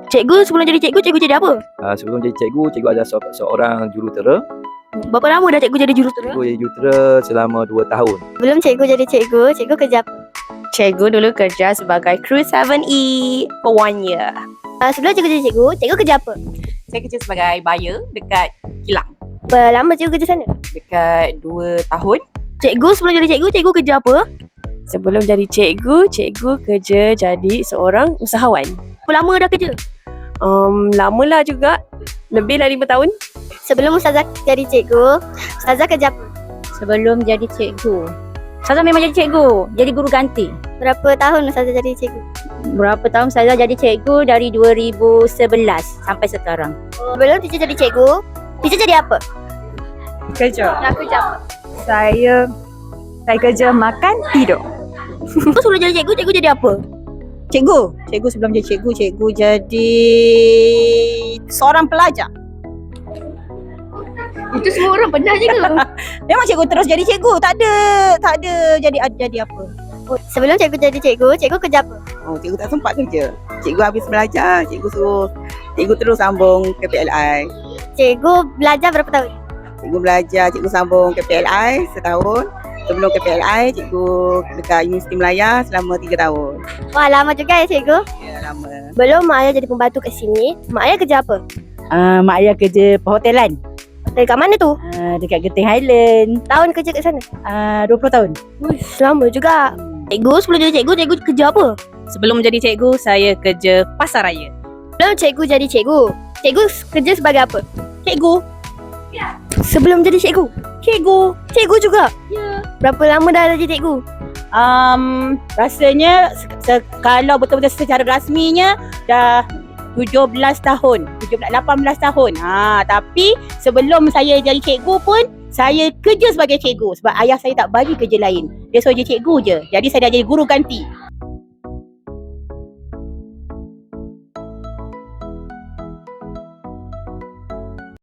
Cikgu sebelum jadi cikgu, cikgu jadi apa? Sebelum jadi cikgu, cikgu adalah seorang jurutera. Berapa lama dah cikgu jadi jurutera? Cikgu jadi jurutera selama 2 tahun. Sebelum cikgu jadi cikgu, cikgu kerja apa? Cikgu dulu kerja sebagai crew 7E for 1 year. Sebelum cikgu jadi cikgu, cikgu kerja apa? Saya kerja sebagai buyer dekat Kilang. Berapa lama cikgu kerja sana? Dekat 2 tahun. Cikgu sebelum jadi cikgu, cikgu kerja apa? Sebelum jadi cikgu, cikgu kerja jadi seorang usahawan. Berapa lama dah kerja? Lamalah juga. Lebih dari 5 tahun. Sebelum Ustazah jadi cikgu, Ustazah kerja apa? Sebelum jadi cikgu, Ustazah memang jadi cikgu, jadi guru ganti. Berapa tahun Ustazah jadi cikgu? Berapa tahun Ustazah jadi cikgu? Dari 2011 sampai sekarang. Sebelum teacher jadi cikgu, teacher jadi apa? Kerja. Nak kerja apa? Saya kerja makan, tidur. Sebelum jadi cikgu, cikgu jadi apa? Cikgu sebelum jadi cikgu, cikgu jadi seorang pelajar. Itu semua orang pernah je ke? Memang cikgu terus jadi cikgu, tak ada jadi apa. Sebelum cikgu jadi cikgu, cikgu kerja apa? Cikgu tak sempat kerja. Cikgu habis belajar, cikgu suruh cikgu terus sambung ke PLI. Cikgu belajar berapa tahun? Cikgu belajar, cikgu sambung ke PLI setahun. Sebelum ke PLI, cikgu dekat Universiti Melaya selama 3 tahun. Wah, lama juga ya cikgu. Ya, lama. Belum mak ayah jadi pembantu kat sini, mak ayah kerja apa? Mak ayah kerja perhotelan Dekat mana tu? dekat Genting Highland. Tahun kerja kat sana? 20 tahun. Uish, lama juga. Cikgu sebelum jadi cikgu, cikgu kerja apa? Sebelum jadi cikgu, saya kerja pasaraya. Sebelum cikgu jadi cikgu, cikgu kerja sebagai apa? Cikgu. Sebelum jadi cikgu, Cikgu. cikgu juga? Ya. Berapa lama dah jadi cikgu? Rasanya kalau betul-betul secara rasminya dah 17 tahun, 18 tahun. Tapi sebelum saya jadi cikgu pun saya kerja sebagai cikgu sebab ayah saya tak bagi kerja lain. Dia suruh jadi cikgu je. Jadi saya dah jadi guru ganti.